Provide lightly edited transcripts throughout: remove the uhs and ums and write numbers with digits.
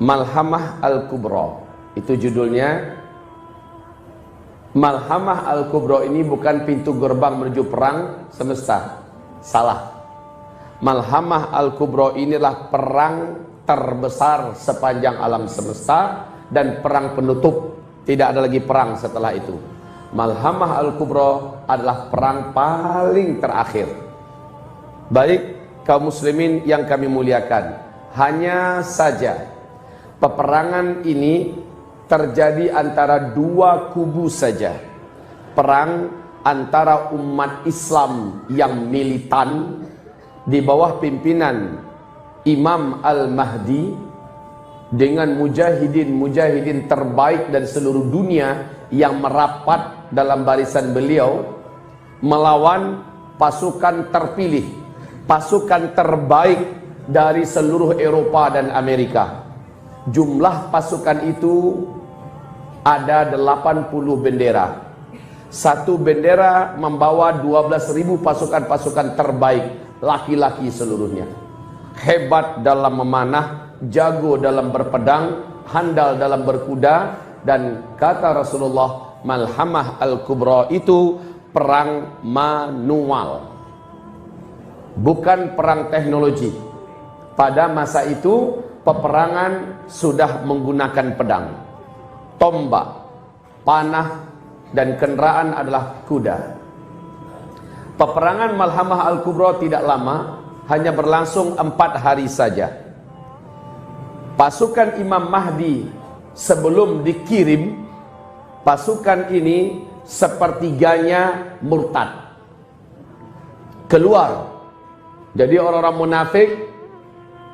Malhamah Al-Kubra. Itu judulnya. Malhamah Al-Kubra ini bukan pintu gerbang menuju perang semesta. Salah. Malhamah Al-Kubra inilah perang terbesar sepanjang alam semesta dan perang penutup. Tidak ada lagi perang setelah itu. Malhamah Al-Kubra adalah perang paling terakhir. Baik kaum muslimin yang kami muliakan, hanya saja peperangan ini terjadi antara dua kubu saja. Perang antara umat Islam yang militan di bawah pimpinan Imam Al-Mahdi dengan mujahidin terbaik dari seluruh dunia yang merapat dalam barisan beliau, melawan pasukan terpilih, pasukan terbaik dari seluruh Eropa dan Amerika. Jumlah pasukan itu ada 80 bendera. Satu bendera membawa 12.000 pasukan-pasukan terbaik, laki-laki seluruhnya. Hebat dalam memanah, jago dalam berpedang, handal dalam berkuda, dan kata Rasulullah, Malhamah Al-Kubra itu perang manual, bukan perang teknologi. Pada masa itu peperangan sudah menggunakan pedang, tombak, panah, dan kendaraan adalah kuda. Peperangan Malhamah Al-Kubra tidak lama, hanya berlangsung 4 hari saja. Pasukan Imam Mahdi sebelum dikirim, pasukan ini sepertiganya murtad, keluar. Jadi orang-orang munafik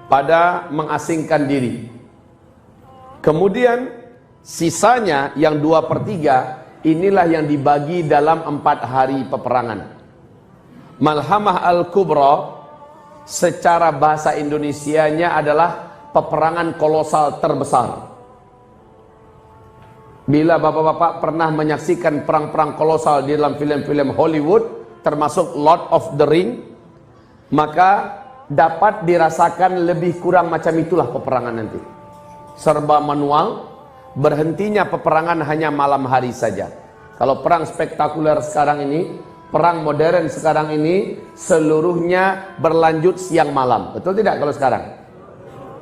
pada mengasingkan diri. Kemudian sisanya yang 2/3 inilah yang dibagi dalam 4 hari peperangan. Malhamah Al-Kubra secara bahasa Indonesianya adalah peperangan kolosal terbesar. Bila bapak-bapak pernah menyaksikan perang-perang kolosal di dalam film-film Hollywood, termasuk Lord of the Ring, maka dapat dirasakan lebih kurang macam itulah peperangan nanti. Serba manual, berhentinya peperangan hanya malam hari saja. Kalau perang spektakuler sekarang ini, perang modern sekarang ini, seluruhnya berlanjut siang malam. Betul tidak kalau sekarang?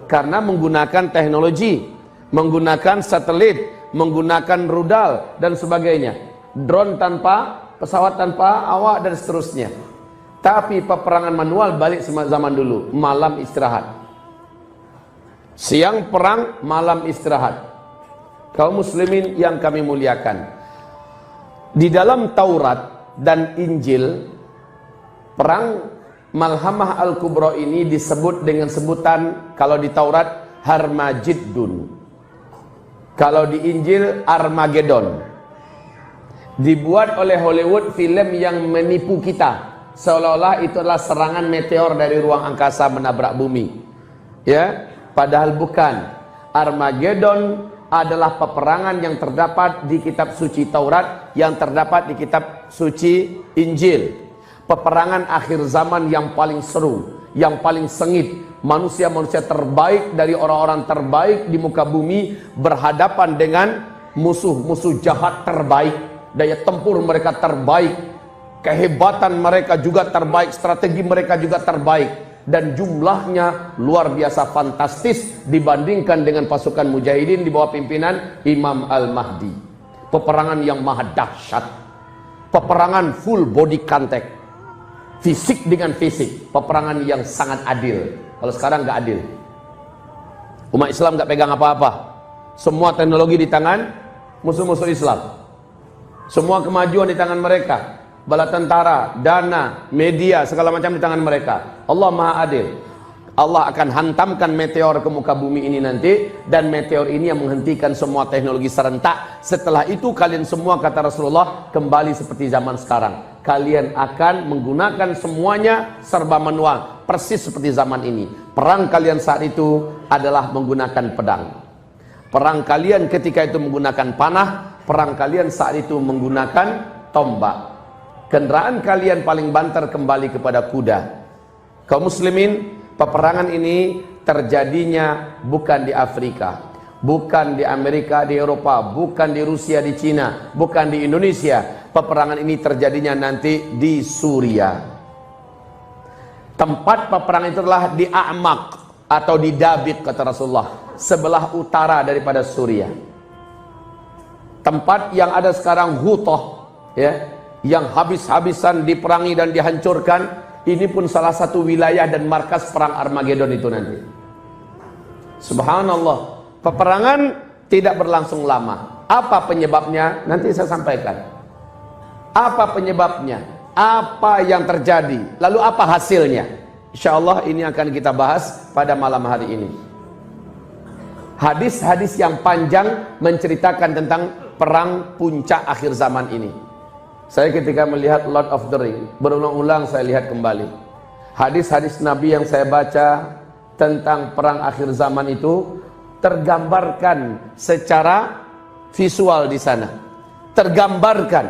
Karena menggunakan teknologi, menggunakan satelit, menggunakan rudal dan sebagainya. Drone tanpa, pesawat tanpa awak dan seterusnya. Tapi peperangan manual balik zaman dulu, malam istirahat. Siang perang, malam istirahat. Kaum muslimin yang kami muliakan, di dalam Taurat dan Injil, perang Malhamah Al-Kubra ini disebut dengan sebutan, kalau di Taurat Harmajiddun, kalau di Injil Armageddon. Dibuat oleh Hollywood film yang menipu kita, seolah-olah itu adalah serangan meteor dari ruang angkasa menabrak bumi. Ya, padahal bukan. Armageddon adalah peperangan yang terdapat di kitab suci Taurat, yang terdapat di kitab suci Injil. Peperangan akhir zaman yang paling seru, yang paling sengit. Manusia-manusia terbaik dari orang-orang terbaik di muka bumi berhadapan dengan musuh-musuh jahat terbaik. Daya tempur mereka terbaik, kehebatan mereka juga terbaik, strategi mereka juga terbaik, dan jumlahnya luar biasa fantastis dibandingkan dengan pasukan mujahidin di bawah pimpinan Imam Al-Mahdi. Peperangan yang maha dahsyat, peperangan full body contact, fisik dengan fisik, peperangan yang sangat adil. Kalau sekarang nggak adil, umat Islam nggak pegang apa-apa, semua teknologi di tangan musuh-musuh Islam, semua kemajuan di tangan mereka. Bala tentara, dana, media, segala macam di tangan mereka. Allah Maha Adil. Allah akan hantamkan meteor ke muka bumi ini nanti, dan meteor ini yang menghentikan semua teknologi serentak. Setelah itu kalian semua, kata Rasulullah, kembali seperti zaman sekarang. Kalian akan menggunakan semuanya serba manual, persis seperti zaman ini. Perang kalian saat itu adalah menggunakan pedang. Perang kalian ketika itu menggunakan panah, perang kalian saat itu menggunakan tombak. Kendaraan kalian paling banter kembali kepada kuda. Kaum muslimin, peperangan ini terjadinya bukan di Afrika, bukan di Amerika, di Eropa, bukan di Rusia, di Cina, bukan di Indonesia. Peperangan ini terjadinya nanti di Suriah. Tempat peperangan itu adalah di A'maq atau di Dabiq, kata Rasulullah, sebelah utara daripada Suriah. Tempat yang ada sekarang Ghutah, ya, yang habis-habisan diperangi dan dihancurkan, ini pun salah satu wilayah dan markas perang Armageddon itu nanti. Subhanallah, peperangan tidak berlangsung lama. Apa penyebabnya? Nanti saya sampaikan. Apa penyebabnya? Apa yang terjadi? Lalu apa hasilnya? Insyaallah ini akan kita bahas pada malam hari ini. Hadis-hadis yang panjang menceritakan tentang perang puncak akhir zaman ini. Saya ketika melihat Lord of the Ring, berulang-ulang saya lihat kembali hadis-hadis Nabi yang saya baca tentang perang akhir zaman itu, tergambarkan secara visual di sana. Tergambarkan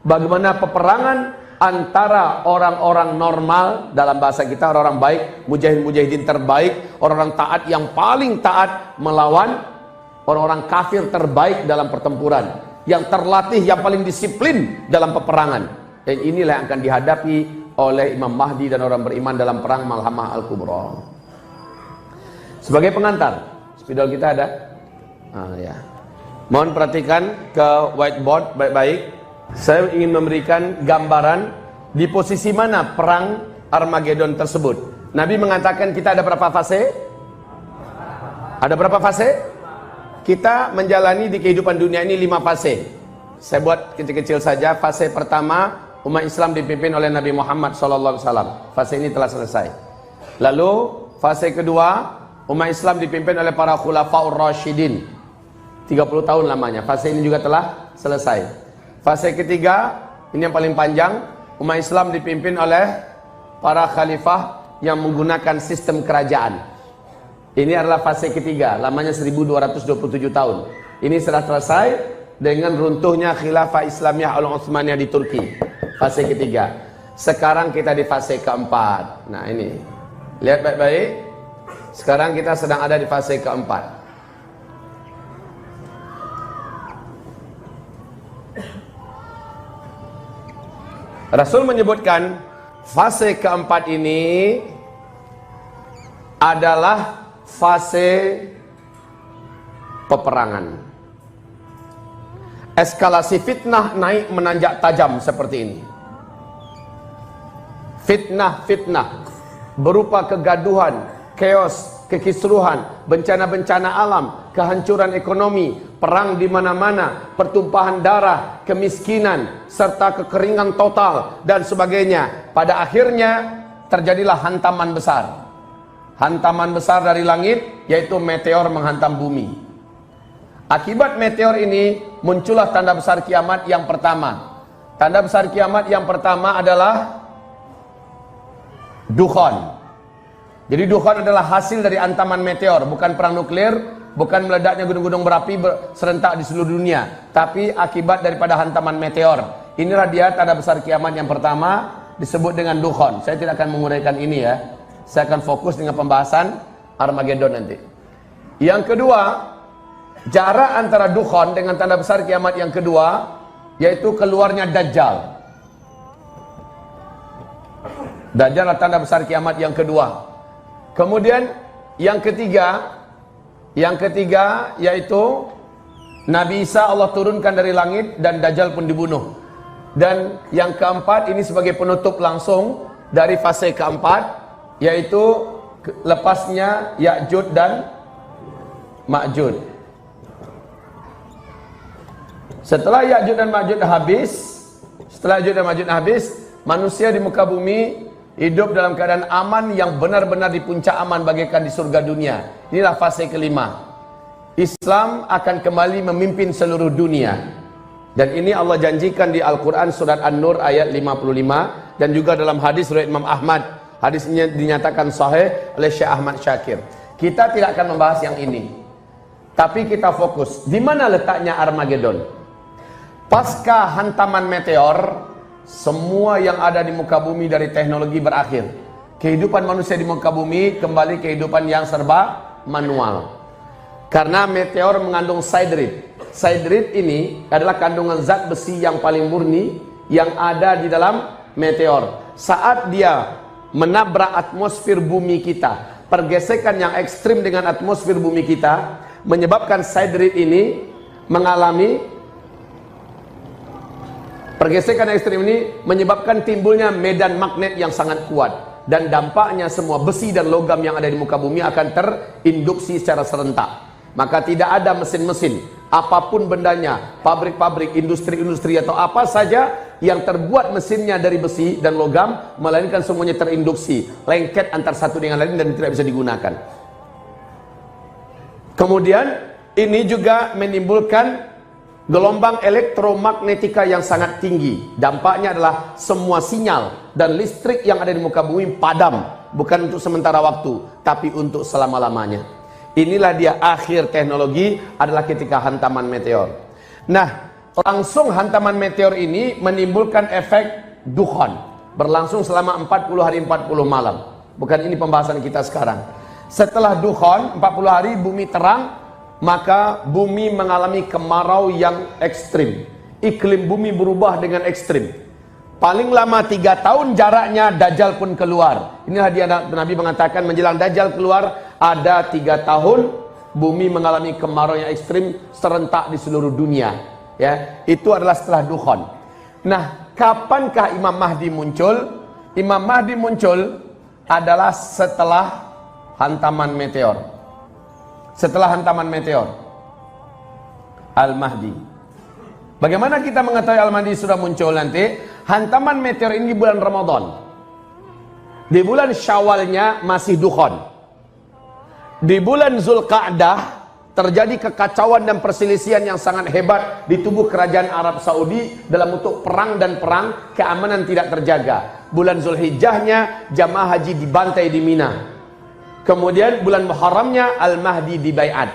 bagaimana peperangan antara orang-orang normal, dalam bahasa kita orang-orang baik, mujahid-mujahidin terbaik, orang-orang taat yang paling taat melawan orang-orang kafir terbaik dalam pertempuran, yang terlatih, yang paling disiplin dalam peperangan. Dan inilah yang akan dihadapi oleh Imam Mahdi dan orang beriman dalam perang Malhamah Al-Kubra. Sebagai pengantar, spidol kita ada? Ya. Mohon perhatikan ke whiteboard baik-baik. Saya ingin memberikan gambaran di posisi mana perang Armageddon tersebut. Nabi mengatakan kita ada berapa fase? Ada berapa fase? Kita menjalani di kehidupan dunia ini 5 fase. Saya buat kecil-kecil saja. Fase pertama, umat Islam dipimpin oleh Nabi Muhammad SAW. Fase ini telah selesai. Lalu fase kedua, umat Islam dipimpin oleh para khulafaur rasyidin. 30 tahun lamanya. Fase ini juga telah selesai. Fase ketiga, ini yang paling panjang, umat Islam dipimpin oleh para khalifah yang menggunakan sistem kerajaan. Ini adalah fase ketiga, lamanya 1227 tahun. Ini sudah selesai dengan runtuhnya khilafah Islamiyah Al-Utsmaniyah di Turki. Fase ketiga. Sekarang kita di fase keempat. Nah ini, lihat baik-baik. Sekarang kita sedang ada di fase keempat. Rasul menyebutkan fase keempat ini adalah fase peperangan. Eskalasi fitnah naik menanjak tajam seperti ini. Fitnah berupa kegaduhan, chaos, kekisruhan, bencana-bencana alam, kehancuran ekonomi, perang di mana-mana, pertumpahan darah, kemiskinan, serta kekeringan total dan sebagainya. Pada akhirnya terjadilah hantaman besar. Hantaman besar dari langit, yaitu meteor menghantam bumi. Akibat meteor ini muncullah tanda besar kiamat yang pertama. Tanda besar kiamat yang pertama adalah dukhan. Jadi dukhan adalah hasil dari hantaman meteor, bukan perang nuklir, bukan meledaknya gunung-gunung berapi serentak di seluruh dunia, tapi akibat daripada hantaman meteor. Inilah dia tanda besar kiamat yang pertama, disebut dengan dukhan. Saya tidak akan menguraikan ini ya. Saya akan fokus dengan pembahasan Armageddon nanti. Yang kedua, jarak antara dukhan dengan tanda besar kiamat yang kedua, yaitu keluarnya Dajjal. Dajjal adalah tanda besar kiamat yang kedua. Kemudian yang ketiga yaitu Nabi Isa Allah turunkan dari langit dan Dajjal pun dibunuh. Dan yang keempat ini sebagai penutup langsung dari fase keempat, yaitu lepasnya Ya'juj dan Ma'juj. Setelah Ya'juj dan Ma'juj habis, manusia di muka bumi hidup dalam keadaan aman yang benar-benar di puncak aman bagaikan di surga dunia. Inilah fase kelima. Islam akan kembali memimpin seluruh dunia. Dan ini Allah janjikan di Al-Quran surat An-Nur ayat 55. Dan juga dalam hadis riwayat Imam Ahmad. Hadisnya dinyatakan sahih oleh Syekh Ahmad Syakir. Kita tidak akan membahas yang ini. Tapi kita fokus. Di mana letaknya Armageddon? Pasca hantaman meteor, semua yang ada di muka bumi dari teknologi berakhir. Kehidupan manusia di muka bumi kembali kehidupan yang serba manual. Karena meteor mengandung siderit. Siderit ini adalah kandungan zat besi yang paling murni yang ada di dalam meteor. Saat dia menabrak atmosfer bumi kita, pergesekan yang ekstrim dengan atmosfer bumi kita menyebabkan siderit ini mengalami pergesekan ekstrim ini menyebabkan timbulnya medan magnet yang sangat kuat. Dan dampaknya semua besi dan logam yang ada di muka bumi akan terinduksi secara serentak. Maka tidak ada mesin-mesin, apapun bendanya, pabrik-pabrik, industri-industri atau apa saja yang terbuat mesinnya dari besi dan logam, melainkan semuanya terinduksi, lengket antar satu dengan lain dan tidak bisa digunakan. Kemudian ini juga menimbulkan gelombang elektromagnetika yang sangat tinggi. Dampaknya adalah semua sinyal dan listrik yang ada di muka bumi padam. Bukan untuk sementara waktu, tapi untuk selama-lamanya. Inilah dia akhir teknologi adalah ketika hantaman meteor. Nah, langsung hantaman meteor ini menimbulkan efek dukhon. Berlangsung selama 40 hari 40 malam. Bukan ini pembahasan kita sekarang. Setelah dukhon, 40 hari bumi terang, maka bumi mengalami kemarau yang ekstrim. Iklim bumi berubah dengan ekstrim. Paling lama 3 tahun jaraknya Dajjal pun keluar. Inilah dia Nabi mengatakan menjelang Dajjal keluar ada 3 tahun bumi mengalami kemarau yang ekstrim serentak di seluruh dunia. Ya, itu adalah setelah dukhon. Nah, kapankah Imam Mahdi muncul? Imam Mahdi muncul adalah setelah hantaman meteor. Setelah hantaman meteor, Al-Mahdi. Bagaimana kita mengetahui Al-Mahdi sudah muncul nanti? Hantaman meteor ini bulan Ramadan. Di bulan Syawalnya masih dukhon. Di bulan Zulqa'dah terjadi kekacauan dan perselisihan yang sangat hebat di tubuh kerajaan Arab Saudi dalam bentuk perang dan perang, keamanan tidak terjaga. Bulan Zulhijjahnya jamaah haji dibantai di Mina. Kemudian bulan Muharramnya Al-Mahdi dibaiat.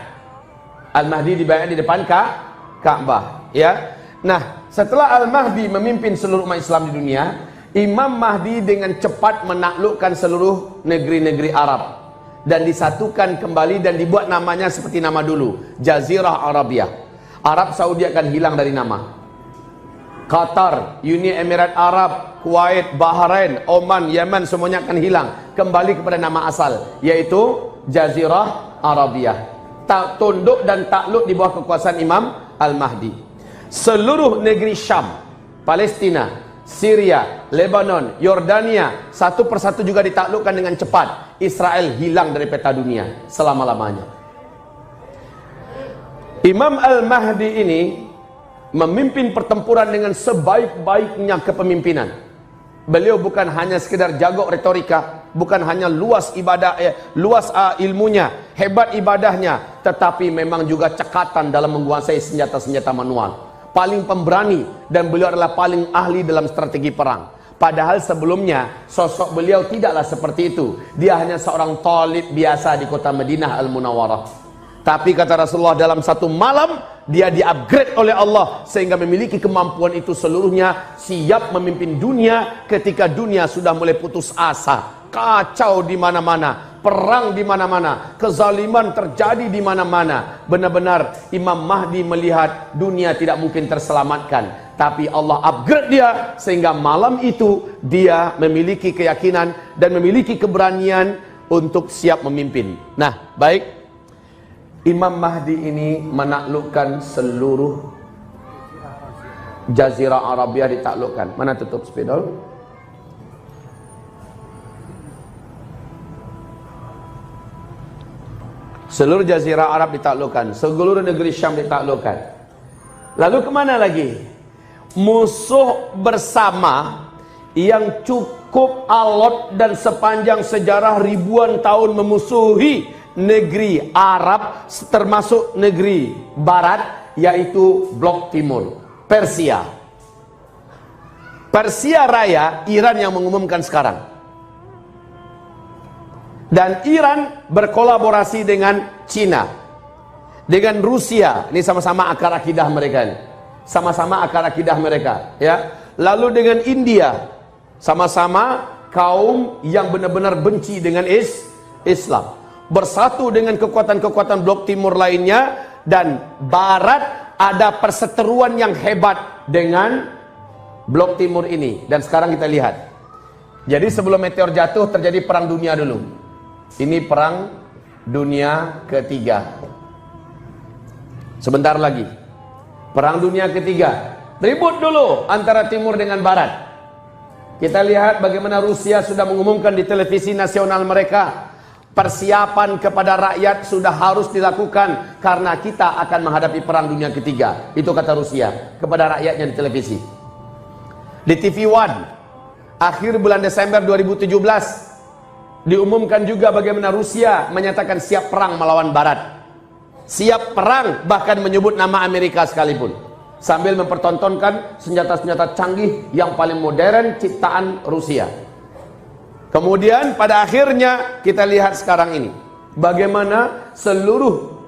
Al-Mahdi dibaiat di depan Ka'bah, ya. Nah, setelah Al-Mahdi memimpin seluruh umat Islam di dunia, Imam Mahdi dengan cepat menaklukkan seluruh negeri-negeri Arab dan disatukan kembali dan dibuat namanya seperti nama dulu, Jazirah Arabia. Arab Saudi akan hilang dari nama. Qatar, Uni Emirat Arab, Kuwait, Bahrain, Oman, Yaman semuanya akan hilang, kembali kepada nama asal, yaitu Jazirah Arabia. Tunduk dan takluk di bawah kekuasaan Imam Al-Mahdi. Seluruh negeri Syam, Palestina, Syria, Lebanon, Yordania satu persatu juga ditaklukkan dengan cepat. Israel hilang dari peta dunia selama-lamanya. Imam Al-Mahdi ini memimpin pertempuran dengan sebaik-baiknya kepemimpinan. Beliau bukan hanya sekedar jago retorika, bukan hanya luas ibadah, ilmunya, hebat ibadahnya, tetapi memang juga cekatan dalam menguasai senjata-senjata manual. Paling pemberani dan beliau adalah paling ahli dalam strategi perang. Padahal sebelumnya sosok beliau tidaklah seperti itu. Dia hanya seorang talib biasa di kota Madinah Al-Munawwarah. Tapi kata Rasulullah dalam satu malam dia di-upgrade oleh Allah sehingga memiliki kemampuan itu seluruhnya, siap memimpin dunia ketika dunia sudah mulai putus asa, kacau di mana-mana, perang di mana-mana, kezaliman terjadi di mana-mana. Benar-benar Imam Mahdi melihat dunia tidak mungkin terselamatkan, tapi Allah upgrade dia sehingga malam itu dia memiliki keyakinan dan memiliki keberanian untuk siap memimpin. Nah, baik. Imam Mahdi ini menaklukkan seluruh Jazirah Arabia ditaklukkan. Mana tutup spidol? Seluruh Jazirah Arab ditaklukkan, seluruh negeri Syam ditaklukkan. Lalu kemana lagi? Musuh bersama yang cukup alot dan sepanjang sejarah ribuan tahun memusuhi negeri Arab termasuk negeri Barat, yaitu Blok Timur, Persia. Persia Raya, Iran yang mengumumkan sekarang. Dan Iran berkolaborasi dengan Cina, dengan Rusia. Ini sama-sama akar akidah mereka ini. Sama-sama akar akidah mereka, ya. Lalu dengan India, sama-sama kaum yang benar-benar benci dengan Islam, bersatu dengan kekuatan-kekuatan blok timur lainnya, dan barat ada perseteruan yang hebat dengan blok timur ini. Dan sekarang kita lihat, jadi sebelum meteor jatuh terjadi perang dunia dulu. Ini perang dunia ketiga. Sebentar lagi perang dunia ketiga, ribut dulu antara timur dengan barat. Kita lihat bagaimana Rusia sudah mengumumkan di televisi nasional mereka, persiapan kepada rakyat sudah harus dilakukan karena kita akan menghadapi perang dunia ketiga. Itu kata Rusia kepada rakyatnya di televisi. Di TV One akhir bulan Desember 2017 diumumkan juga bagaimana Rusia menyatakan siap perang melawan barat. Siap perang, bahkan menyebut nama Amerika sekalipun, sambil mempertontonkan senjata-senjata canggih yang paling modern ciptaan Rusia. Kemudian pada akhirnya kita lihat sekarang ini bagaimana seluruh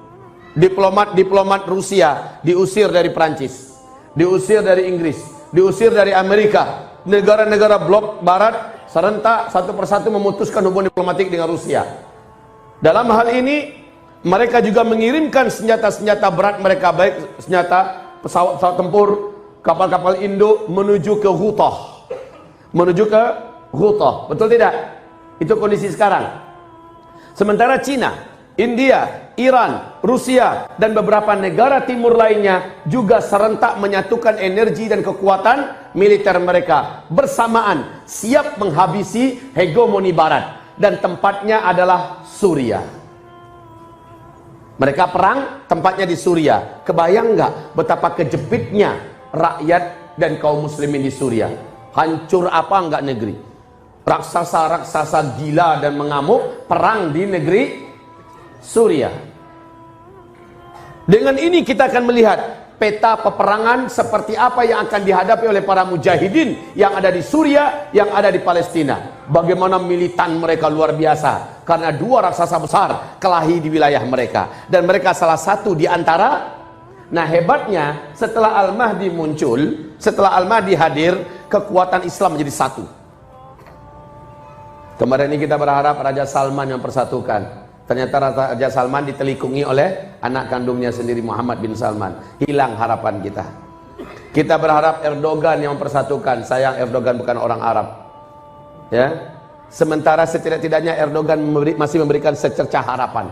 diplomat Rusia diusir dari Prancis, diusir dari Inggris, diusir dari Amerika. Negara-negara blok barat serentak satu persatu memutuskan hubungan diplomatik dengan Rusia. Dalam hal ini mereka juga mengirimkan senjata-senjata berat mereka, baik senjata pesawat tempur, kapal-kapal induk menuju ke Ghouta. Menuju ke Ghouta. Betul tidak? Itu kondisi sekarang. Sementara Cina, India, Iran, Rusia, dan beberapa negara timur lainnya juga serentak menyatukan energi dan kekuatan militer mereka bersamaan, siap menghabisi hegemoni barat, dan tempatnya adalah Suriah. Mereka perang, tempatnya di Suriah. Kebayang nggak betapa kejepitnya rakyat dan kaum muslimin di Suriah? Hancur apa enggak negeri? Raksasa-raksasa gila dan mengamuk perang di negeri Suriah. Dengan ini kita akan melihat peta peperangan seperti apa yang akan dihadapi oleh para mujahidin yang ada di Suriah, yang ada di Palestina. Bagaimana militan mereka luar biasa, karena dua raksasa besar kelahi di wilayah mereka, dan mereka salah satu di antara. Nah hebatnya, setelah Al-Mahdi muncul, setelah Al-Mahdi hadir, kekuatan Islam menjadi satu. Kemarin ini kita berharap Raja Salman yang persatukan. Ternyata Raja Salman ditelikungi oleh anak kandungnya sendiri, Muhammad bin Salman. Hilang harapan kita. Kita berharap Erdogan yang mempersatukan. Sayang Erdogan bukan orang Arab. Ya. Sementara setidak-tidaknya Erdogan masih memberikan secercah harapan.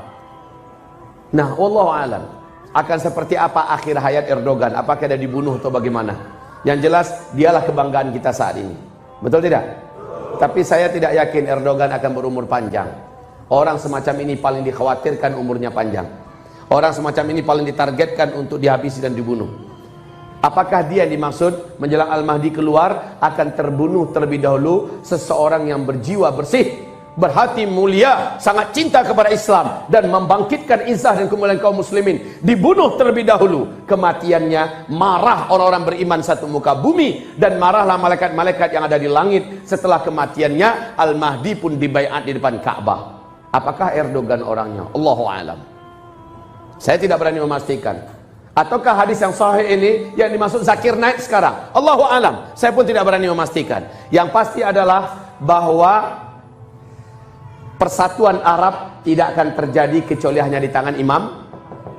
Nah, wallahu alam, akan seperti apa akhir hayat Erdogan? Apakah dia dibunuh atau bagaimana? Yang jelas dialah kebanggaan kita saat ini. Betul tidak? Tapi saya tidak yakin Erdogan akan berumur panjang. Orang semacam ini paling dikhawatirkan umurnya panjang. Orang semacam ini paling ditargetkan untuk dihabisi dan dibunuh. Apakah dia dimaksud menjelang Al-Mahdi keluar akan terbunuh terlebih dahulu seseorang yang berjiwa bersih, berhati mulia, sangat cinta kepada Islam dan membangkitkan izah dan kemuliaan kaum muslimin, dibunuh terlebih dahulu. Kematiannya marah orang-orang beriman satu muka bumi, dan marahlah malaikat-malaikat yang ada di langit. Setelah kematiannya Al-Mahdi pun dibaiat di depan Ka'bah. Apakah Erdogan orangnya? Allahu a'lam. Saya tidak berani memastikan. Ataukah hadis yang sahih ini yang dimaksud Zakir Naik sekarang? Allahu a'lam. Saya pun tidak berani memastikan. Yang pasti adalah bahwa persatuan Arab tidak akan terjadi kecuali hanya di tangan Imam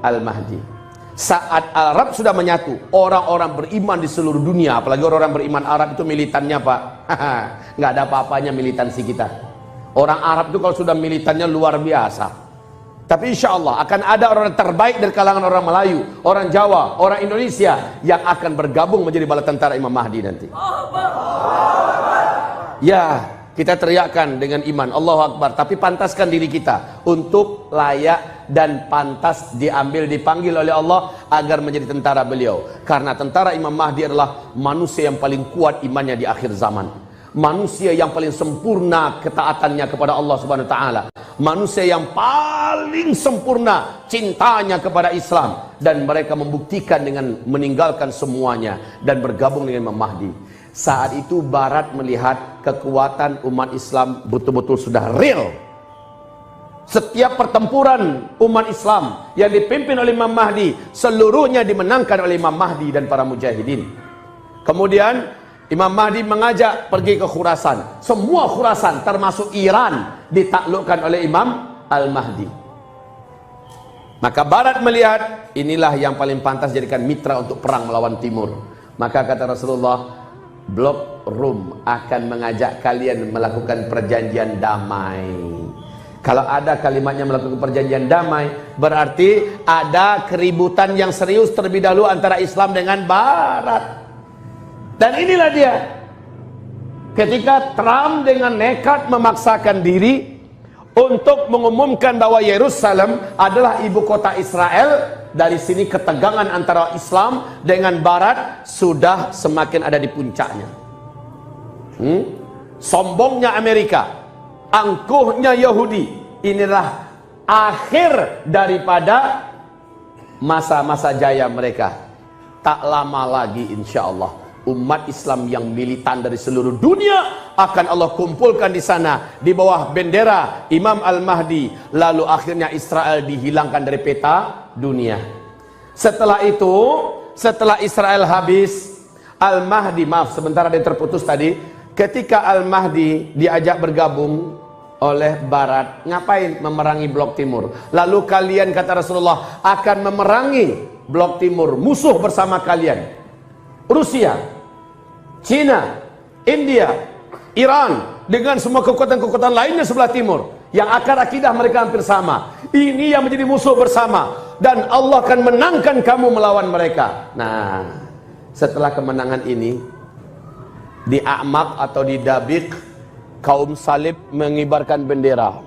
Al-Mahdi. Saat Arab sudah menyatu, orang-orang beriman di seluruh dunia, apalagi orang-orang beriman Arab itu militannya Pak, nggak ada apa-apanya militansi kita. Orang Arab itu kalau sudah militannya luar biasa. Tapi insya Allah akan ada orang terbaik dari kalangan orang Melayu, orang Jawa, orang Indonesia yang akan bergabung menjadi bala tentara Imam Mahdi nanti. Ya, kita teriakkan dengan iman Allahu Akbar, tapi pantaskan diri kita untuk layak dan pantas dipanggil oleh Allah agar menjadi tentara beliau. Karena tentara Imam Mahdi adalah manusia yang paling kuat imannya di akhir zaman. Manusia yang paling sempurna ketaatannya kepada Allah Subhanahu wa taala. Manusia yang paling sempurna cintanya kepada Islam, dan mereka membuktikan dengan meninggalkan semuanya dan bergabung dengan Imam Mahdi. Saat itu barat melihat kekuatan umat Islam betul-betul sudah real. Setiap pertempuran umat Islam yang dipimpin oleh Imam Mahdi seluruhnya dimenangkan oleh Imam Mahdi dan para mujahidin. Kemudian Imam Mahdi mengajak pergi ke Khurasan. Semua Khurasan termasuk Iran ditaklukkan oleh Imam Al-Mahdi. Maka Barat melihat inilah yang paling pantas jadikan mitra untuk perang melawan Timur. Maka kata Rasulullah, blok Rum akan mengajak kalian melakukan perjanjian damai. Kalau ada kalimatnya melakukan perjanjian damai, berarti ada keributan yang serius terlebih dahulu antara Islam dengan Barat. Dan inilah dia, ketika Trump dengan nekat memaksakan diri untuk mengumumkan bahwa Yerusalem adalah ibu kota Israel, dari sini ketegangan antara Islam dengan Barat sudah semakin ada di puncaknya. Sombongnya Amerika, angkuhnya Yahudi, inilah akhir daripada masa-masa jaya mereka. Tak lama lagi insya Allah umat Islam yang militan dari seluruh dunia akan Allah kumpulkan di sana di bawah bendera Imam Al-Mahdi. Lalu akhirnya Israel dihilangkan dari peta dunia. Setelah itu, setelah Israel habis, Al-Mahdi, maaf sebentar ada yang terputus tadi, ketika Al-Mahdi diajak bergabung oleh Barat, ngapain memerangi blok timur? Lalu kalian, kata Rasulullah, akan memerangi blok timur, musuh bersama kalian, Rusia, Cina, India, Iran, dengan semua kekuatan-kekuatan lainnya sebelah timur yang akar akidah mereka hampir sama. Ini yang menjadi musuh bersama, dan Allah akan menangkan kamu melawan mereka. Nah, setelah kemenangan ini, di A'maq atau di Dabiq, kaum salib mengibarkan bendera.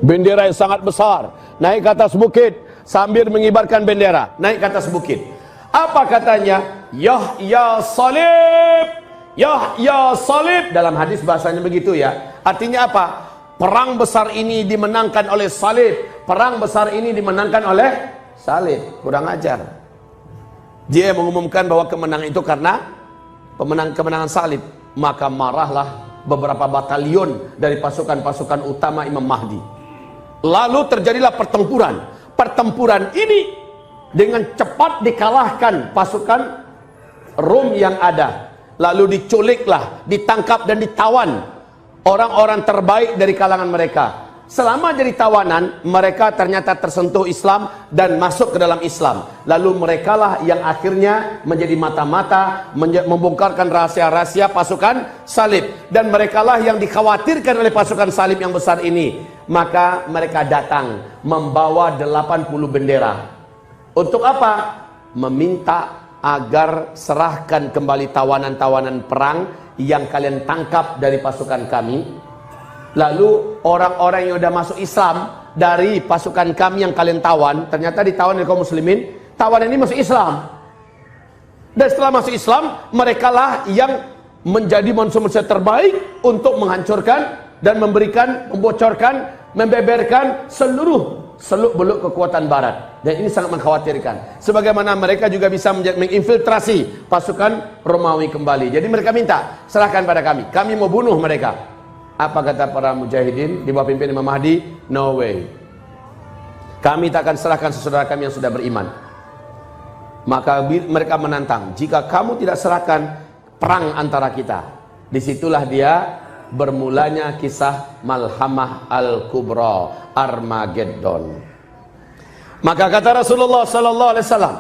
Bendera yang sangat besar, naik ke atas bukit sambil mengibarkan bendera, naik ke atas bukit. Apa katanya? Yahya salib, Yahya salib. Dalam hadis bahasanya begitu ya. Artinya apa? Perang besar ini dimenangkan oleh salib. Perang besar ini dimenangkan oleh salib. Kurang ajar. Dia mengumumkan bahwa kemenangan itu karena kemenangan salib. Maka marahlah beberapa batalion dari pasukan-pasukan utama Imam Mahdi. Lalu terjadilah pertempuran. Pertempuran ini dengan cepat dikalahkan pasukan Rum yang ada. Lalu diculiklah, ditangkap dan ditawan orang-orang terbaik dari kalangan mereka. Selama jadi tawanan, mereka ternyata tersentuh Islam dan masuk ke dalam Islam. Lalu merekalah yang akhirnya menjadi mata-mata, membongkarkan rahasia-rahasia pasukan salib. Dan merekalah yang dikhawatirkan oleh pasukan salib yang besar ini. Maka mereka datang membawa 80 bendera. Untuk apa? Meminta agar serahkan kembali tawanan-tawanan perang yang kalian tangkap dari pasukan kami. Lalu orang-orang yang sudah masuk Islam dari pasukan kami yang kalian tawan, ternyata ditawan oleh kaum muslimin, tawanan ini masuk Islam. Dan setelah masuk Islam, merekalah yang menjadi manusia-manusia terbaik untuk menghancurkan dan memberikan, membocorkan, membeberkan seluruh seluk-beluk kekuatan Barat. Dan ini sangat mengkhawatirkan. Sebagaimana mereka juga bisa menginfiltrasi pasukan Romawi kembali. Jadi mereka minta, serahkan pada kami, kami mau bunuh mereka. Apa kata para mujahidin di bawah pimpin Imam Mahdi? No way. Kami tak akan serahkan saudara kami yang sudah beriman. Maka mereka menantang, jika kamu tidak serahkan, perang antara kita. Disitulah dia bermulanya kisah Malhamah Al-Kubra, Armageddon. Maka kata Rasulullah sallallahu alaihi wasallam,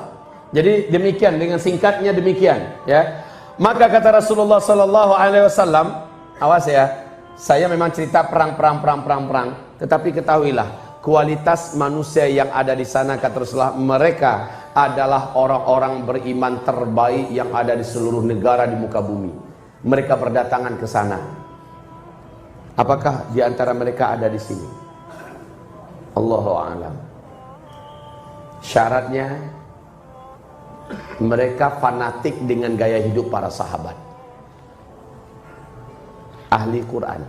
jadi demikian, dengan singkatnya demikian ya. Maka kata Rasulullah sallallahu alaihi wasallam, awas ya, saya memang cerita perang, tetapi ketahuilah kualitas manusia yang ada di sana, kata Rasulullah, mereka adalah orang-orang beriman terbaik yang ada di seluruh negara di muka bumi. Mereka berdatangan ke sana. Apakah di antara mereka ada di sini? Allahu a'lam. Syaratnya mereka fanatik dengan gaya hidup para sahabat, ahli Quran.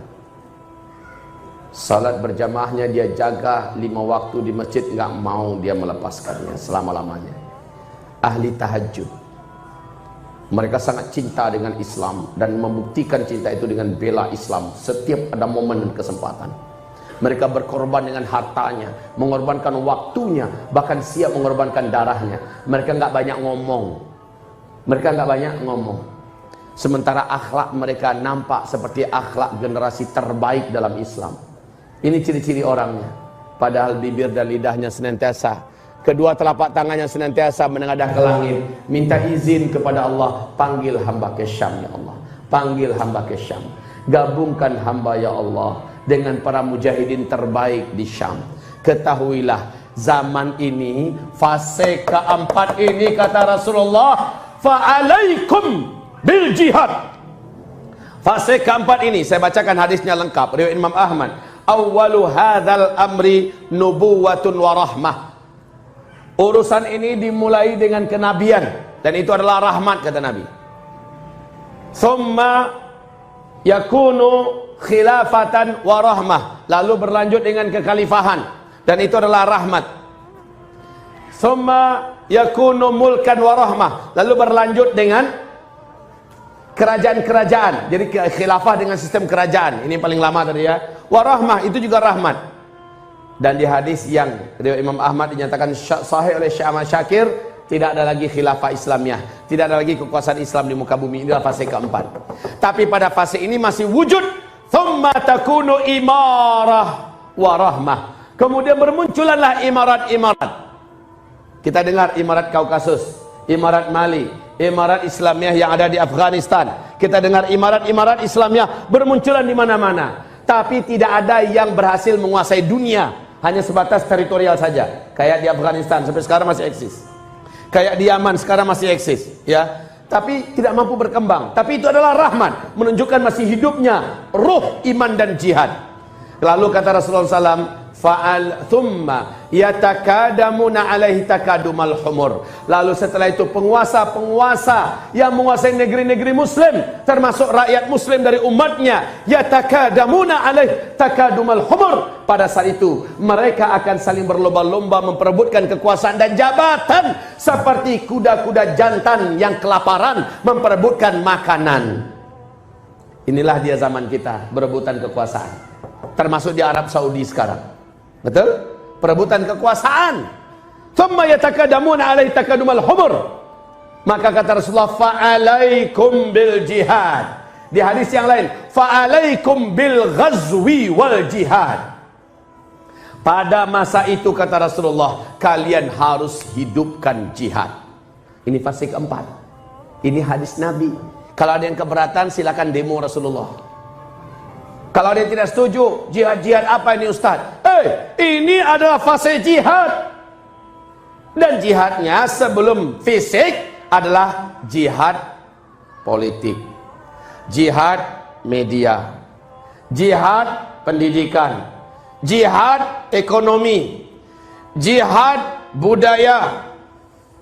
Salat berjamaahnya dia jaga 5 waktu di masjid, nggak mau dia melepaskannya selama-lamanya. Ahli tahajud. Mereka sangat cinta dengan Islam dan membuktikan cinta itu dengan bela Islam setiap ada momen dan kesempatan. Mereka berkorban dengan hartanya, mengorbankan waktunya, bahkan siap mengorbankan darahnya. Mereka nggak banyak ngomong. Mereka nggak banyak ngomong. Sementara akhlak mereka nampak seperti akhlak generasi terbaik dalam Islam. Ini ciri-ciri orangnya. Padahal bibir dan lidahnya senantiasa, kedua telapak tangannya senantiasa menengadah ke langit, minta izin kepada Allah, panggil hamba ke Syam ya Allah, panggil hamba ke Syam, gabungkan hamba ya Allah dengan para mujahidin terbaik di Syam. Ketahuilah zaman ini, fase keempat ini, kata Rasulullah, fa'alaikum bil jihad. Fase keempat ini, saya bacakan hadisnya lengkap, riwayat Imam Ahmad. Awwalu hadzal amri nubuwatun wa rahmah. Urusan ini dimulai dengan kenabian, dan itu adalah rahmat, kata Nabi. Summa yakunu khilafatan wa rahmah. Lalu berlanjut dengan kekhalifahan, dan itu adalah rahmat. Summa yakunu mulkan wa rahmah. Lalu berlanjut dengan kerajaan-kerajaan. Jadi khilafah dengan sistem kerajaan. Ini paling lama tadi ya. Wa rahmah, itu juga rahmat. Dan di hadis yang riwayat Imam Ahmad dinyatakan sahih oleh Syekh Ahmad Syakir, tidak ada lagi khilafah Islamiyah, tidak ada lagi kekuasaan Islam di muka bumi. Inilah fase keempat. Tapi pada fase ini masih wujud thumma takunu imarah wa rahmah. Kemudian bermunculanlah imarat-imarat. Kita dengar imarat Kaukasus, imarat Mali, imarat Islamiyah yang ada di Afghanistan. Kita dengar imarat-imarat Islamiyah bermunculan di mana-mana. Tapi tidak ada yang berhasil menguasai dunia, hanya sebatas teritorial saja. Kayak di Afghanistan sampai sekarang masih eksis. Kayak di Yaman sekarang masih eksis, ya. Tapi tidak mampu berkembang. Tapi itu adalah rahmat, menunjukkan masih hidupnya ruh iman dan jihad. Lalu kata Rasulullah SAW, fa'al thumma yatakadamuna alaihi takadumal humur. Lalu setelah itu penguasa-penguasa yang menguasai negeri-negeri muslim, termasuk rakyat muslim dari umatnya, yatakadamuna alaihi takadumal humur. Pada saat itu mereka akan saling berlomba-lomba memperebutkan kekuasaan dan jabatan, seperti kuda-kuda jantan yang kelaparan memperebutkan makanan. Inilah dia zaman kita, berebutan kekuasaan. Termasuk di Arab Saudi sekarang. Betul? Perebutan kekuasaan. Thumma yatakadamuna alaihi takadumal humur. Maka kata Rasulullah, fa'alaikum bil jihad. Di hadis yang lain, fa'alaikum bil ghazwi wal jihad. Pada masa itu kata Rasulullah, kalian harus hidupkan jihad. Ini fase keempat. Ini hadis Nabi. Kalau ada yang keberatan, silakan demo Rasulullah. Kalau ada yang tidak setuju, jihad-jihad apa ini Ustaz? Ini adalah fase jihad. Dan jihadnya sebelum fisik adalah jihad politik, jihad media, jihad pendidikan, jihad ekonomi, jihad budaya,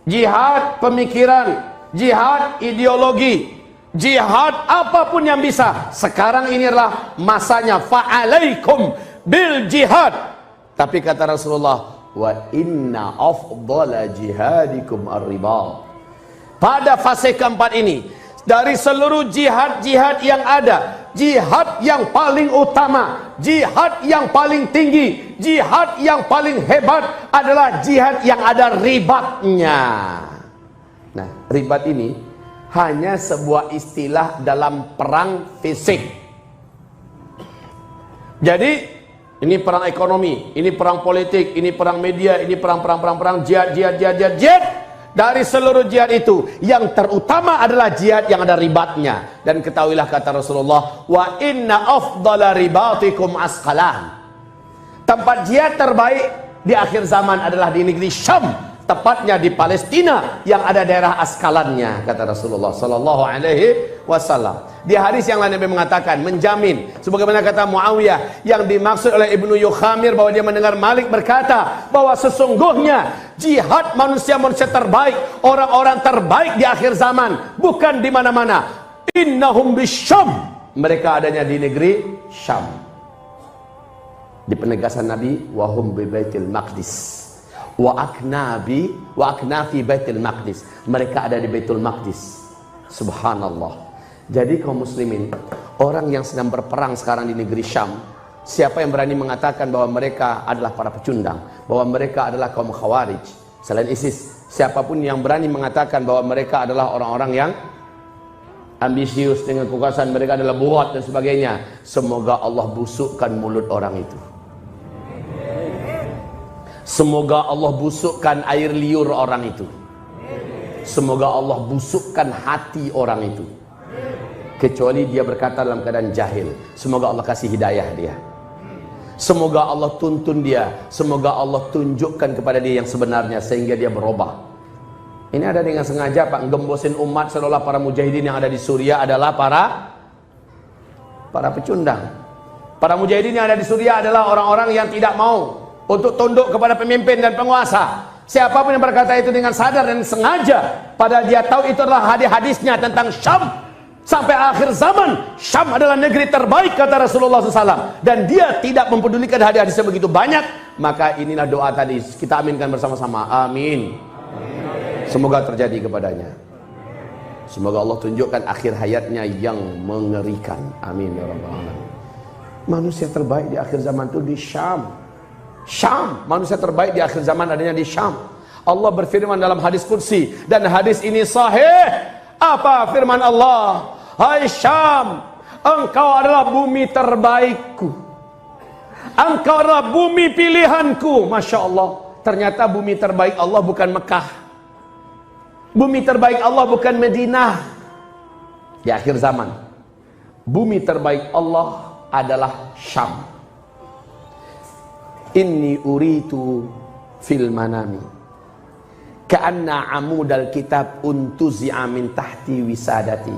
jihad pemikiran, jihad ideologi, jihad apapun yang bisa. Sekarang ini adalah masanya fa'alaikum bil jihad. Tapi kata Rasulullah, wa inna afdala jihadikum ar-ribat. Pada fase keempat ini, dari seluruh jihad-jihad yang ada, jihad yang paling utama, jihad yang paling tinggi, jihad yang paling hebat adalah jihad yang ada ribatnya. Nah, ribat ini hanya sebuah istilah dalam perang fisik. Jadi ini perang ekonomi, ini perang politik, ini perang media, ini perang jihad. Dari seluruh jihad itu, yang terutama adalah jihad yang ada ribatnya. Dan ketahuilah kata Rasulullah, wa inna afdala ribatikum asqalan. Tempat jihad terbaik di akhir zaman adalah di negeri Syam, tepatnya di Palestina yang ada daerah Askalannya, kata Rasulullah sallallahu alaihi wasallam. Di hadis yang lain Nabi mengatakan, menjamin sebagaimana kata Muawiyah yang dimaksud oleh Ibnu Yukhamir, bahwa dia mendengar Malik berkata bahwa sesungguhnya jihad manusia-manusia terbaik, orang-orang terbaik di akhir zaman bukan di mana-mana. Innahum bisyam, mereka adanya di negeri Syam. Di penegasan Nabi, wahum bi Baitul Maqdis. Wa aknafi Baitul Maqdis, mereka ada di Baitul Maqdis. Subhanallah. Jadi kaum muslimin, orang yang sedang berperang sekarang di negeri Syam, siapa yang berani mengatakan bahwa mereka adalah para pecundang, bahwa mereka adalah kaum Khawarij? Selain ISIS, siapapun yang berani mengatakan bahwa mereka adalah orang-orang yang ambisius dengan kekuasaan, mereka adalah buat dan sebagainya, semoga Allah busukkan mulut orang itu. Semoga Allah busukkan air liur orang itu. Semoga Allah busukkan hati orang itu. Kecuali dia berkata dalam keadaan jahil, semoga Allah kasih hidayah dia. Semoga Allah tuntun dia. Semoga Allah tunjukkan kepada dia yang sebenarnya sehingga dia berubah. Ini ada dengan sengaja Pak, gembosin umat seolah para mujahidin yang ada di Suriah adalah para pecundang. Para mujahidin yang ada di Suriah adalah orang-orang yang tidak mau untuk tunduk kepada pemimpin dan penguasa. Siapapun yang berkata itu dengan sadar dan sengaja, padahal dia tahu itu adalah hadis-hadisnya tentang Syam. Sampai akhir zaman, Syam adalah negeri terbaik kata Rasulullah SAW. Dan dia tidak mempedulikan hadis-hadisnya begitu banyak. Maka inilah doa tadi, kita aminkan bersama-sama. Amin. Semoga terjadi kepadanya. Semoga Allah tunjukkan akhir hayatnya yang mengerikan. Amin ya rabbal alamin. Manusia terbaik di akhir zaman itu di Syam. Syam, manusia terbaik di akhir zaman adanya di Syam. Allah berfirman dalam hadis qudsi, dan hadis ini sahih. Apa firman Allah? Hai Syam, engkau adalah bumi terbaikku, engkau adalah bumi pilihanku. Masya Allah, ternyata bumi terbaik Allah bukan Mekah, bumi terbaik Allah bukan Madinah. Di akhir zaman, bumi terbaik Allah adalah Syam. Inni uritu fil manami ka'anna amudal kitab untuzi'a min tahti wisadati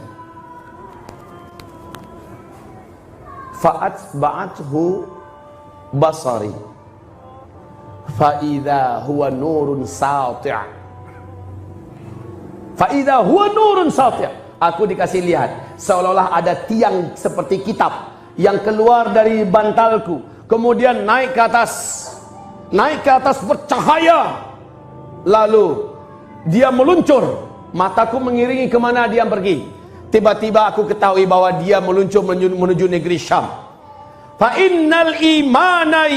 fa'atba'athu basari fa'idha huwa nurun sati' fa'idha huwa nurun sati'. Aku dikasih lihat seolah-olah ada tiang seperti kitab yang keluar dari bantalku, kemudian naik ke atas bercahaya, lalu dia meluncur, mataku mengiringi kemana dia pergi. Tiba-tiba aku ketahui bahwa dia meluncur menuju negeri Syam. Fa innal imana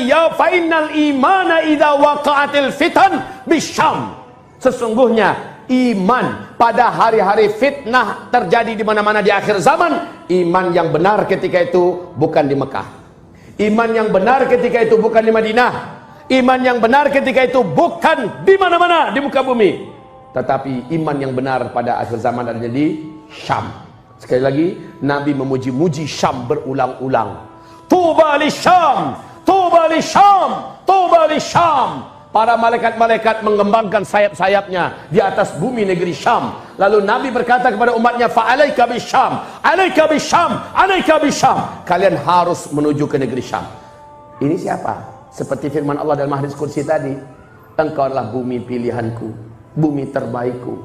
idza waqa'atil fitan bisyam. Sesungguhnya iman pada hari-hari fitnah terjadi di mana-mana di akhir zaman, iman yang benar ketika itu bukan di Mekah. Iman yang benar ketika itu bukan di Madinah. Iman yang benar ketika itu bukan di mana-mana di muka bumi. Tetapi iman yang benar pada akhir zaman ada di Syam. Sekali lagi, Nabi memuji-muji Syam berulang-ulang. Tuba li Syam, tuba li Syam, tuba li Syam. Para malaikat-malaikat mengembangkan sayap-sayapnya di atas bumi negeri Syam. Lalu Nabi berkata kepada umatnya, fa'alaika bisyam, alaika bisyam, alaika bisyam. Kalian harus menuju ke negeri Syam. Ini siapa? Seperti firman Allah dalam hadis qudsi tadi, engkau adalah bumi pilihanku, bumi terbaikku.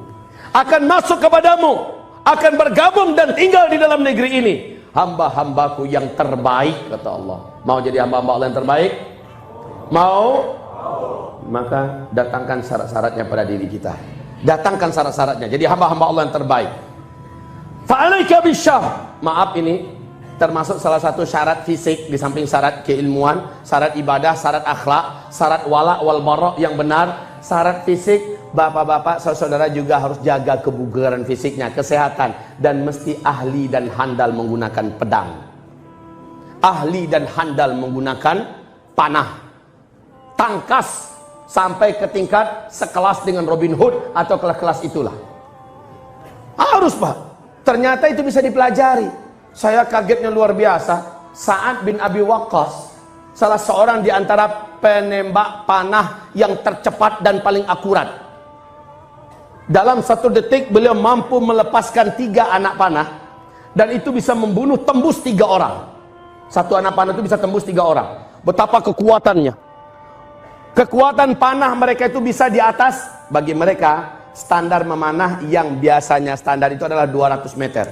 Akan masuk kepadamu, akan bergabung dan tinggal di dalam negeri ini hamba-hambaku yang terbaik, kata Allah. Mau jadi hamba-hamba Allah yang terbaik? Mau? Maka datangkan syarat-syaratnya pada diri kita. Datangkan syarat-syaratnya. Jadi hamba-hamba Allah yang terbaik. Fa'alaika bisyam. Maaf, ini termasuk salah satu syarat fisik di samping syarat keilmuan, syarat ibadah, syarat akhlak, syarat wala wal bara yang benar. Syarat fisik, bapak-bapak, saudara juga harus jaga kebugaran fisiknya, kesehatan, dan mesti ahli dan handal menggunakan pedang. Ahli dan handal menggunakan panah, tangkas, sampai ke tingkat sekelas dengan Robin Hood atau kelas-kelas itulah. Harus Pak. Ternyata itu bisa dipelajari. Saya kagetnya luar biasa. Sa'ad bin Abi Waqqas, salah seorang di antara penembak panah yang tercepat dan paling akurat. Dalam 1 detik beliau mampu melepaskan 3 anak panah, dan itu bisa membunuh tembus 3 orang. 1 anak panah itu bisa tembus 3 orang. Betapa kekuatannya. Kekuatan panah mereka itu bisa di atas, bagi mereka standar memanah yang biasanya standar itu adalah 200 meter.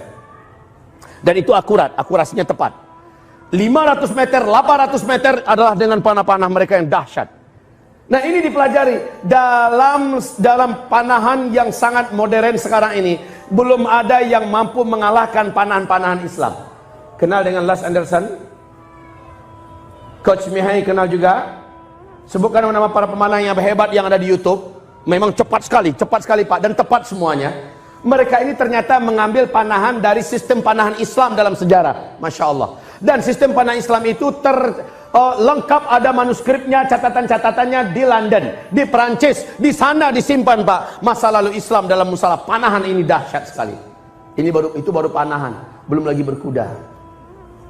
Dan itu akurat, akurasinya tepat. 500 meter, 800 meter adalah dengan panah-panah mereka yang dahsyat. Nah, ini dipelajari dalam panahan yang sangat modern sekarang ini. Belum ada yang mampu mengalahkan panahan-panahan Islam. Kenal dengan Lars Anderson? Coach Mihai kenal juga? Sebutkan nama para pemanah yang hebat yang ada di YouTube. Memang cepat sekali Pak, dan tepat semuanya. Mereka ini ternyata mengambil panahan dari sistem panahan Islam dalam sejarah. Masya Allah. Dan sistem panahan Islam itu lengkap, ada manuskripnya, catatan-catatannya di London, di Perancis. Di sana disimpan Pak. Masa lalu Islam dalam masalah panahan ini dahsyat sekali. Itu baru panahan, belum lagi berkuda.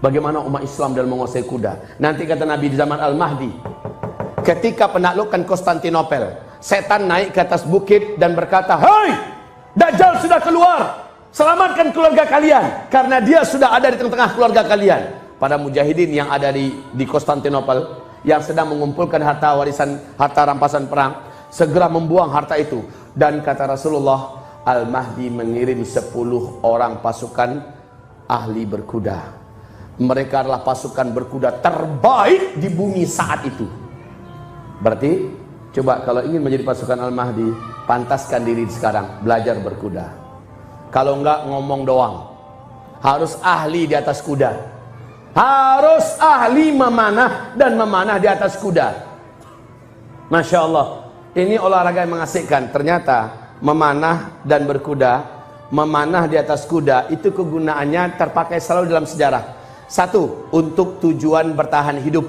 Bagaimana umat Islam dalam menguasai kuda. Nanti kata Nabi di zaman Al-Mahdi, ketika penaklukan Konstantinopel, setan naik ke atas bukit dan berkata, "Hei, Dajjal sudah keluar, selamatkan keluarga kalian, karena dia sudah ada di tengah-tengah keluarga kalian." Pada mujahidin yang ada di Konstantinopel, yang sedang mengumpulkan harta warisan, harta rampasan perang, segera membuang harta itu. Dan kata Rasulullah, Al-Mahdi mengirim 10 orang pasukan ahli berkuda. Mereka adalah pasukan berkuda terbaik di bumi saat itu. Berarti coba kalau ingin menjadi pasukan Al-Mahdi, pantaskan diri sekarang, belajar berkuda. Kalau enggak ngomong doang, harus ahli di atas kuda, harus ahli memanah dan memanah di atas kuda. Masya Allah, ini olahraga yang mengasihkan. Ternyata memanah dan berkuda, memanah di atas kuda, itu kegunaannya terpakai selalu dalam sejarah. Satu, untuk tujuan bertahan hidup,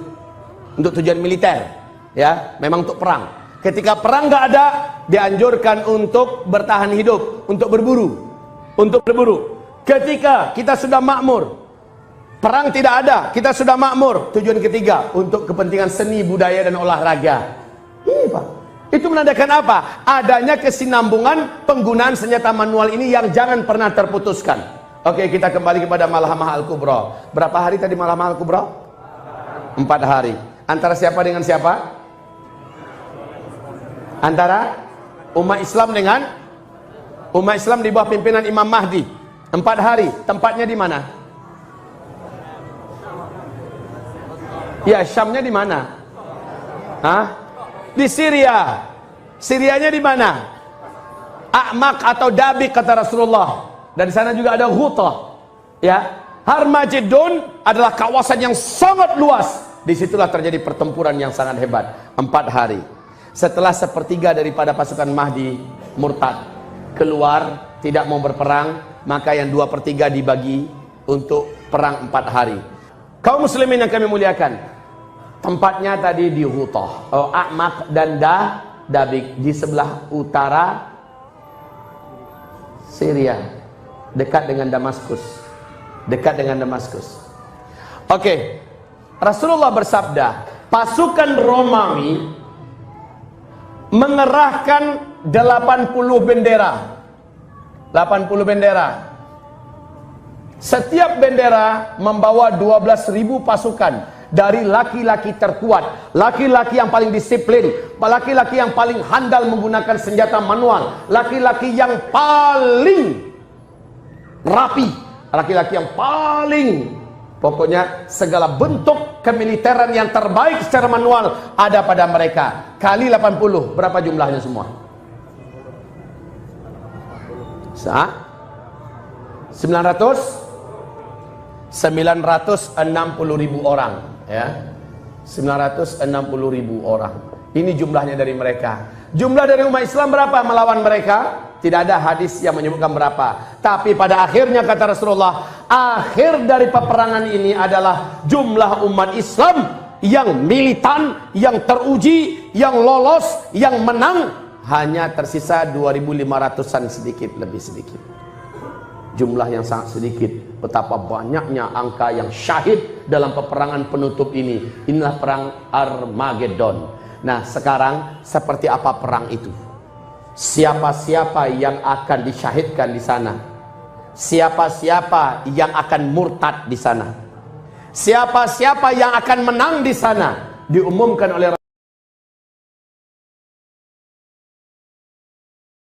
untuk tujuan militer, ya, memang untuk perang. Ketika perang nggak ada, dianjurkan untuk bertahan hidup, untuk berburu. Ketika kita sudah makmur, perang tidak ada, kita sudah makmur. Tujuan ketiga, untuk kepentingan seni, budaya, dan olahraga. Ini Pak, itu menandakan apa? Adanya kesinambungan penggunaan senjata manual ini yang jangan pernah terputuskan. Oke, kita kembali kepada Malhamah Al-Kubra. Berapa hari tadi Malhamah Al-Kubra? 4 hari. Antara siapa dengan siapa? Antara umat Islam dengan umat Islam di bawah pimpinan Imam Mahdi. 4 hari. Tempatnya di mana? Ya, Syamnya di mana? Hah? Di Syria. Syrianya di mana? A'maq atau Dabik kata Rasulullah. Dan di sana juga ada Ghutah, ya. Harmagedon adalah kawasan yang sangat luas. Disitulah terjadi pertempuran yang sangat hebat. 4 hari. Setelah sepertiga daripada pasukan Mahdi murtad, keluar, tidak mau berperang, maka yang 2/3 dibagi untuk perang 4 hari. Kaum muslimin yang kami muliakan, tempatnya tadi di Ghutah, A'maq dan Dabik, di sebelah utara Syria. Dekat dengan Damaskus. Oke. Rasulullah bersabda, pasukan Romawi mengerahkan 80 bendera. 80 bendera. Setiap bendera membawa 12.000 pasukan. Dari laki-laki terkuat, laki-laki yang paling disiplin, laki-laki yang paling handal menggunakan senjata manual, laki-laki yang paling rapi, laki-laki yang paling, pokoknya segala bentuk kemiliteran yang terbaik secara manual ada pada mereka. Kali 80, berapa jumlahnya semua? 960.000 orang, ya. 960.000 orang. Ini jumlahnya dari mereka. Jumlah dari umat Islam berapa melawan mereka? Tidak ada hadis yang menyebutkan berapa. Tapi pada akhirnya kata Rasulullah, akhir dari peperangan ini adalah jumlah umat Islam yang militan, yang teruji, yang lolos, yang menang hanya tersisa 2.500-an, sedikit lebih sedikit. Jumlah yang sangat sedikit. Betapa banyaknya angka yang syahid dalam peperangan penutup ini. Inilah perang Armageddon. Nah, sekarang seperti apa perang itu? Siapa-siapa yang akan disyahidkan di sana? Siapa-siapa yang akan murtad di sana? Siapa-siapa yang akan menang di sana? Diumumkan oleh